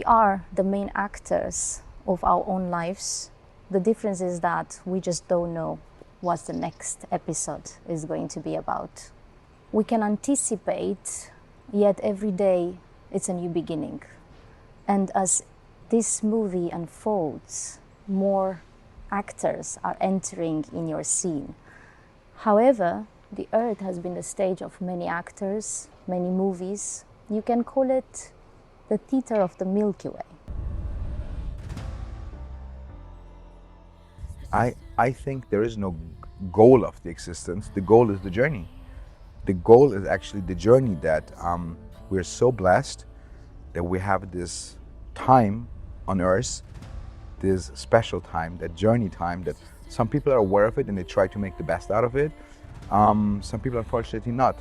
We are the main actors of our own lives. The difference is that we just don't know what the next episode is going to be about. We can anticipate, yet every day it's a new beginning. And as this movie unfolds, more actors are entering in your scene. However, the Earth has been the stage of many actors, many movies. You can call it the theater of the Milky Way. I think there is no goal of the existence. The goal is the journey. The goal is actually the journey that we're so blessed that we have this time on Earth, this special time, that journey time, that some people are aware of it and they try to make the best out of it. Some people unfortunately not.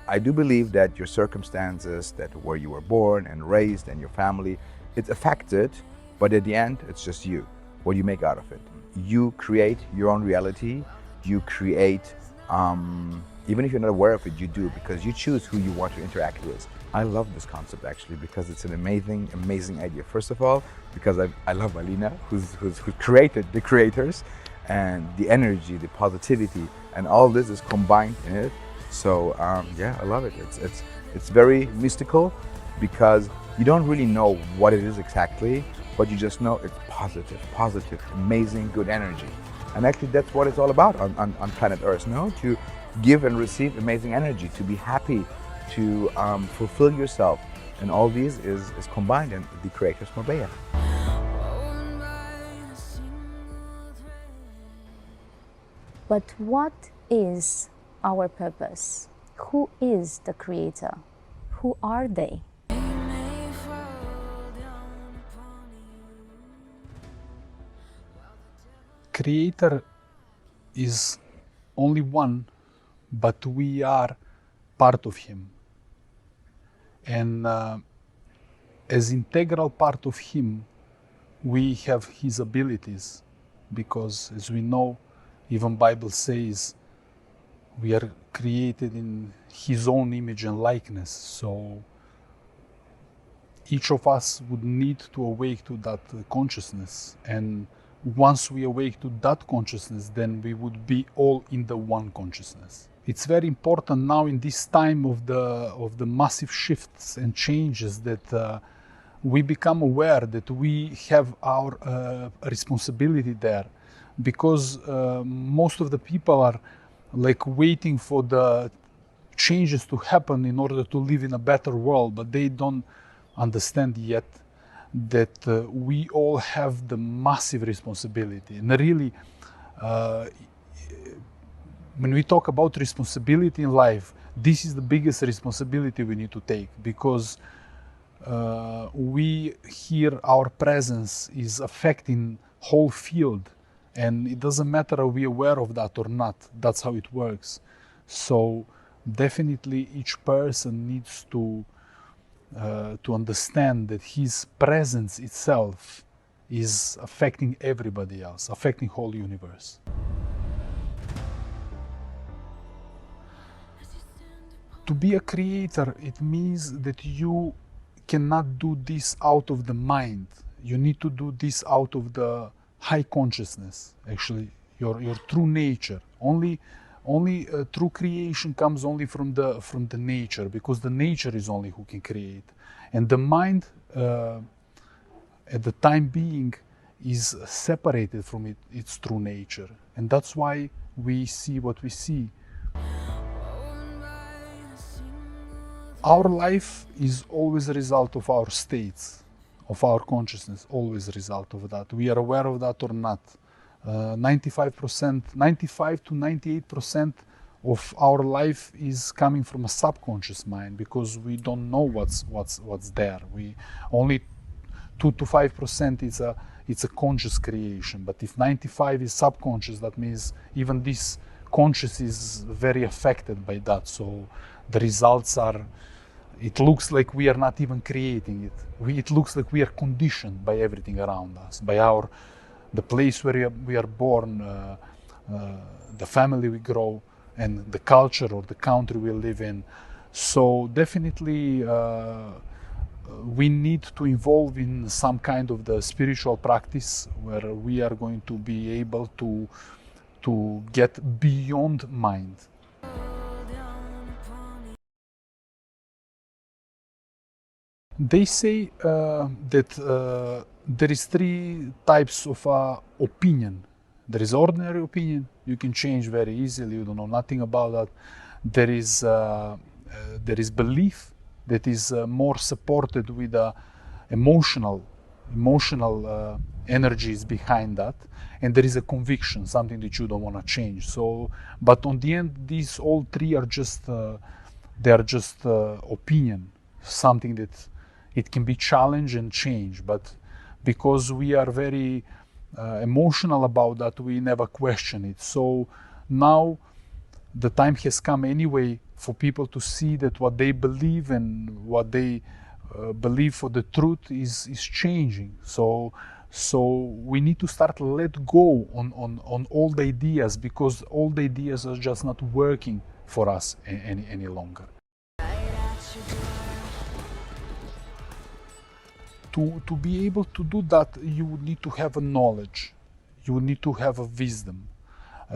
I do believe that your circumstances, that where you were born and raised and your family, it's affected, but at the end, it's just you, what you make out of it. You create your own reality, you create, even if you're not aware of it, you do, because you choose who you want to interact with. I love this concept actually, because it's an amazing, amazing idea. First of all, because I love Alina, who created the creators, and the energy, the positivity, and all this is combined in it. So yeah, I love it. It's very mystical, because you don't really know what it is exactly, but you just know it's positive, amazing, good energy. And actually that's what it's all about on planet Earth, no? To give and receive amazing energy, to be happy, to fulfill yourself. And all these is combined in the Creators Marbella. But what is our purpose? Who is the creator? Who are they? Creator is only one, but we are part of him. And as integral part of him, we have his abilities, because as we know, even Bible says we are created in his own image and likeness. So each of us would need to awake to that consciousness. And once we awake to that consciousness, then we would be all in the one consciousness. It's very important now in this time of the massive shifts and changes that we become aware that we have our responsibility there, because most of the people are like waiting for the changes to happen in order to live in a better world, but they don't understand yet that we all have the massive responsibility. And really, when we talk about responsibility in life, this is the biggest responsibility we need to take, because we here, our presence is affecting whole field, and it doesn't matter are we aware of that or not. That's how it works. So definitely each person needs to understand that his presence itself is affecting everybody else, affecting whole universe. To be a creator, it means that you cannot do this out of the mind. You need to do this out of the high consciousness, actually, your true nature. Only true creation comes only from the nature, because the nature is only who can create. And the mind, at the time being, is separated from its true nature. And that's why we see what we see. Our life is always a result of our states, of our consciousness, always a result of that. We are aware of that or not. 95 to 98% of our life is coming from a subconscious mind, because we don't know what's there. We only 2 to 5% it's a conscious creation. But if 95 is subconscious, that means even this conscious is very affected by that. So the results are, it looks like we are not even creating it. It looks like we are conditioned by everything around us, by the place where we are born, the family we grow, and the culture or the country we live in. So definitely we need to involve in some kind of the spiritual practice where we are going to be able to get beyond mind. They say that there is three types of opinion. There is ordinary opinion, you can change very easily, you don't know nothing about that. There is belief that is more supported with emotional energies behind that, and there is a conviction, something that you don't want to change. So, but on the end, these all three are just opinion, something that it can be challenged and changed. But because we are very emotional about that, we never question it. So now the time has come anyway for people to see that what they believe and what they believe for the truth is changing. So we need to start let go on old ideas, because old ideas are just not working for us any longer. To be able to do that, you would need to have a knowledge, you would need to have a wisdom,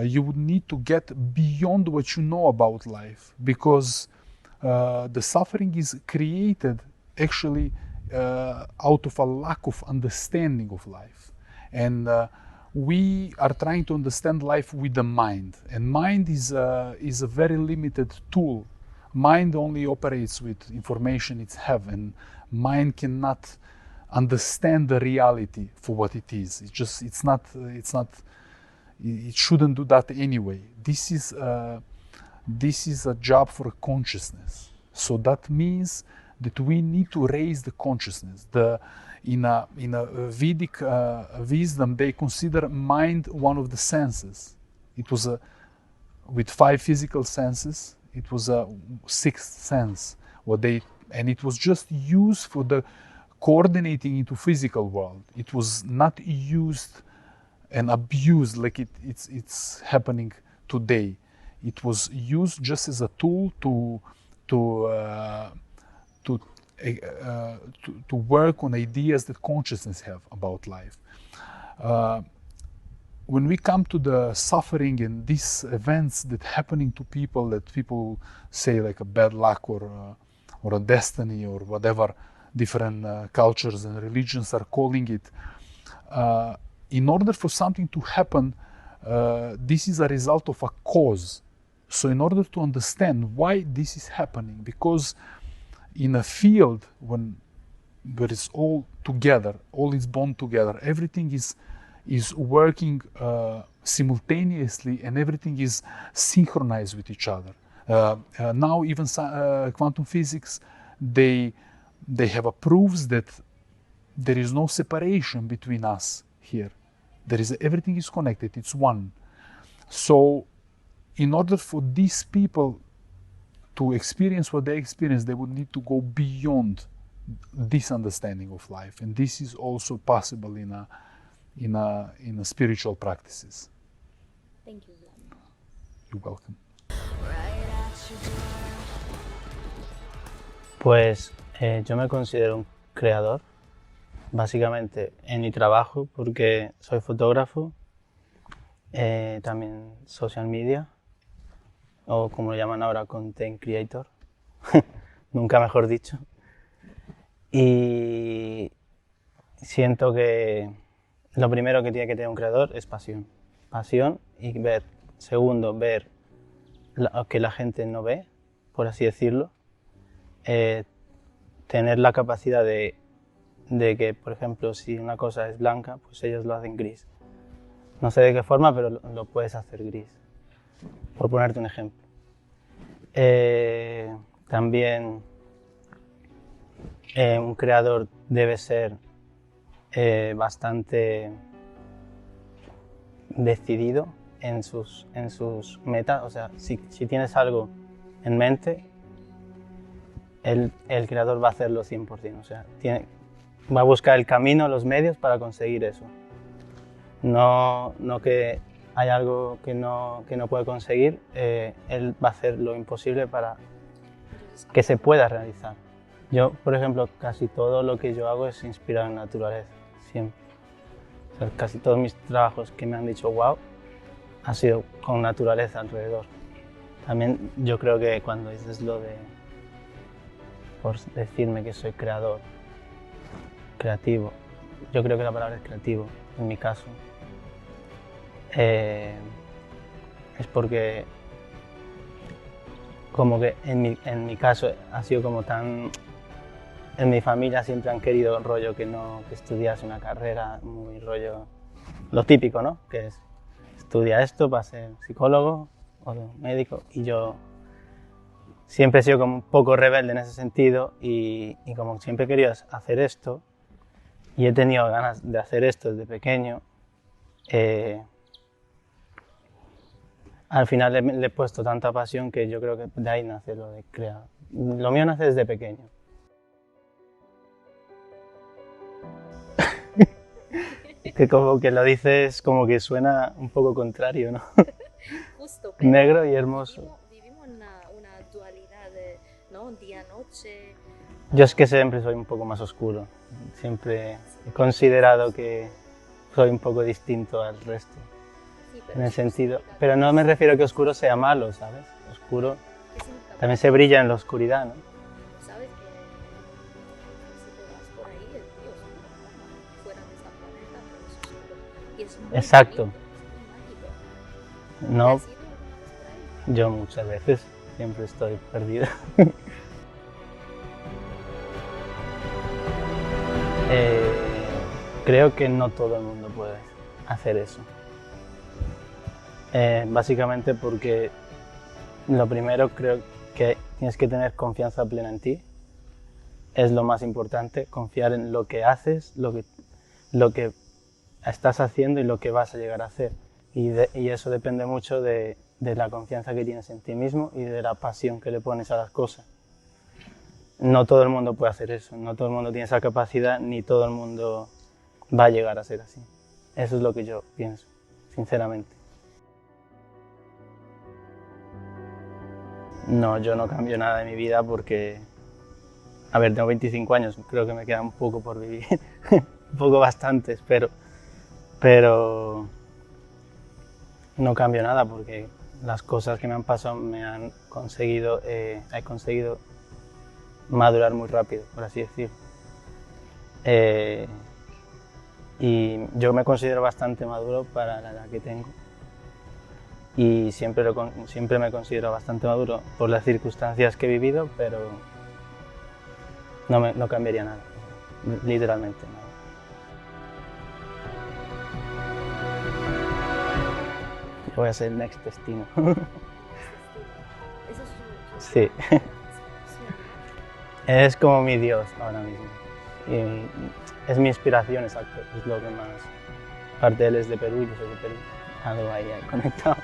you would need to get beyond what you know about life, because the suffering is created actually out of a lack of understanding of life. And we are trying to understand life with the mind, and mind is a very limited tool. Mind only operates with information it has, and mind cannot understand the reality for what it is. It shouldn't do that anyway. This is a job for consciousness. So that means that we need to raise the consciousness. In a Vedic wisdom, they consider mind one of the senses. It was with 5 physical senses. It was a 6th sense. And it was just used for the coordinating into physical world. It was not used and abused like it's happening today. It was used just as a tool to work on ideas that consciousness have about life. When we come to the suffering and these events that happening to people, that people say like a bad luck or a destiny or whatever different cultures and religions are calling it, in order for something to happen, this is a result of a cause. So in order to understand why this is happening, because in a field when it's all together, all is bound together, everything is working simultaneously, and everything is synchronized with each other. Now even quantum physics, they have proofs that there is no separation between us here. Everything is connected, it's one. So in order for these people to experience what they experience, they would need to go beyond this understanding of life. And this is also possible in a spiritual practices. Thank you, Vlad. You're welcome. Pues yo me considero un creador, básicamente en mi trabajo, porque soy fotógrafo, también social media, o como lo llaman ahora, content creator, nunca mejor dicho. Y siento que lo primero que tiene que tener un creador es pasión. Pasión y ver, segundo, ver que la gente no ve, por así decirlo. Tener la capacidad de que, por ejemplo, si una cosa es blanca, pues ellos lo hacen gris. No sé de qué forma, pero lo puedes hacer gris, por ponerte un ejemplo. También un creador debe ser bastante decidido en sus metas. O sea, si tienes algo en mente, el creador va a hacerlo 100%. O sea, va a buscar el camino, los medios para conseguir eso. No que hay algo que no puede conseguir, él va a hacer lo imposible para que se pueda realizar. Yo, por ejemplo, casi todo lo que yo hago es inspirado en naturaleza, siempre. O sea, casi todos mis trabajos que me han dicho wow, ha sido con naturaleza alrededor. También yo creo que cuando dices lo de, por decirme que soy creador, creativo, yo creo que la palabra es creativo, en mi caso, es porque como que en mi caso ha sido como tan... En mi familia siempre han querido rollo que no que estudiase una carrera, muy rollo... Lo típico, ¿no? Que es estudia esto para ser psicólogo o médico, y yo siempre he sido como un poco rebelde en ese sentido y como siempre he querido hacer esto y he tenido ganas de hacer esto desde pequeño, al final le he puesto tanta pasión que yo creo que de ahí nace lo de crear. Lo mío nace desde pequeño. Que como que lo dices como que suena un poco contrario, ¿no? Justo, Negro y hermoso. Vivimos una dualidad de, ¿no? Día-noche. Yo es que siempre soy un poco más oscuro. Siempre he considerado que soy un poco distinto al resto. Sí, En el sentido... Pero no me refiero a que oscuro sea malo, ¿sabes? Oscuro también se brilla en la oscuridad, ¿no? Sabes que si te vas por ahí es muy oscuro, ¿no? Fuera de esta planeta, pero es oscuro. Y es muy Exacto. bonito, es muy mágico. No, ¿Te has ido alguna vez por ahí? yo muchas veces siempre estoy perdido. Creo que no todo el mundo puede hacer eso. Básicamente porque lo primero creo que tienes que tener confianza plena en ti. Es lo más importante, confiar en lo que haces, lo que estás haciendo y lo que vas a llegar a hacer. Y eso depende mucho de la confianza que tienes en ti mismo y de la pasión que le pones a las cosas. No todo el mundo puede hacer eso, no todo el mundo tiene esa capacidad, ni todo el mundo va a llegar a ser así. Eso es lo que yo pienso, sinceramente. No, yo no cambio nada de mi vida porque, a ver, tengo 25 años, creo que me queda un poco por vivir, un poco bastante, espero, pero no cambio nada porque las cosas que me han pasado me han conseguido, he conseguido madurar muy rápido, por así decirlo. Y yo me considero bastante maduro para la edad que tengo. Y siempre me considero bastante maduro por las circunstancias que he vivido, pero no cambiaría nada, literalmente nada. Yo voy a ser el next destino. Eso es Sí, inspiración. es como mi Dios ahora mismo. Y es mi inspiración, exacto, es lo que más... Aparte él es de Perú y yo soy de Perú. Algo ahí conectado.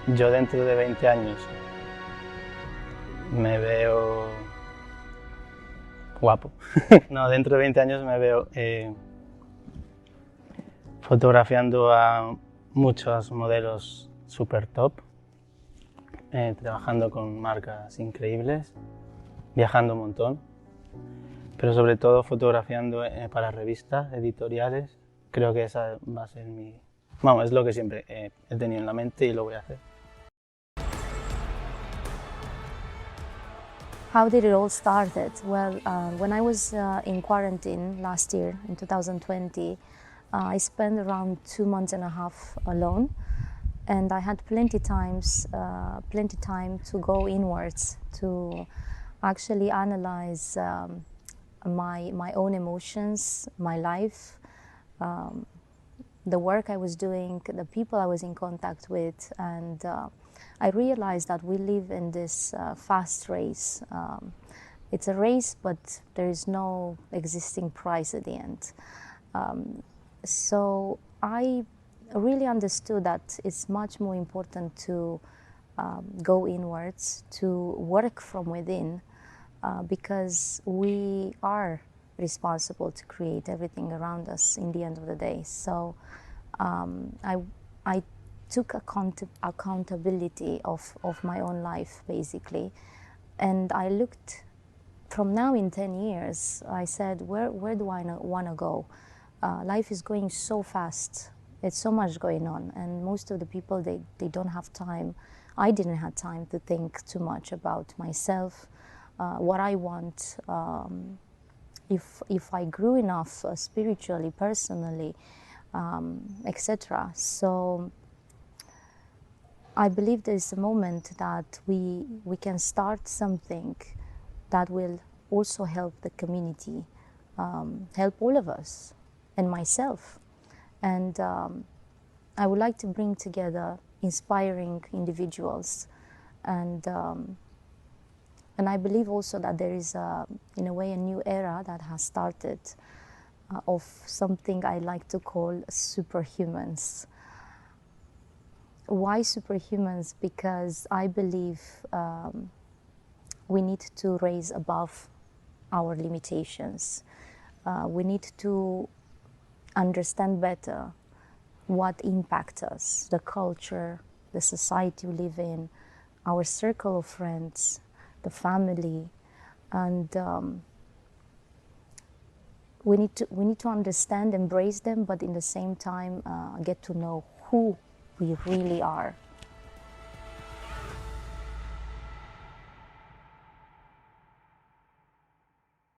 Yo dentro de 20 años me veo guapo. No, dentro de 20 años me veo fotografiando a muchos modelos super top, trabajando con marcas increíbles, viajando un montón, pero sobre todo fotografiando para revistas, editoriales. Creo que esa va a ser mi... Vamos, es lo que siempre he tenido en la mente y lo voy a hacer. How did it all started? Well, when I was in quarantine last year, in 2020, I spent around 2 months and a half alone, and I had plenty time to go inwards, to actually analyze my own emotions, my life, the work I was doing, the people I was in contact with, and I realized that we live in this fast race. It's a race, but there is no existing prize at the end. So I really understood that it's much more important to go inwards, to work from within, because we are responsible to create everything around us in the end of the day. So I took accountability of my own life, basically, And I looked from now in 10 years, I said, where do I want to go? Life is going so fast. It's so much going on. And most of the people, they don't have time. I didn't have time to think too much about myself, what I want, if I grew enough spiritually, personally, etc. So I believe there is a moment that we can start something that will also help the community, help all of us, and myself. And I would like to bring together inspiring individuals, and I believe also that there is, in a way, a new era that has started of something I like to call superhumans. Why superhumans? Because I believe we need to raise above our limitations. We need to understand better what impacts us, the culture, the society we live in, our circle of friends, the family, and we need to understand, embrace them, but in the same time get to know who we really are.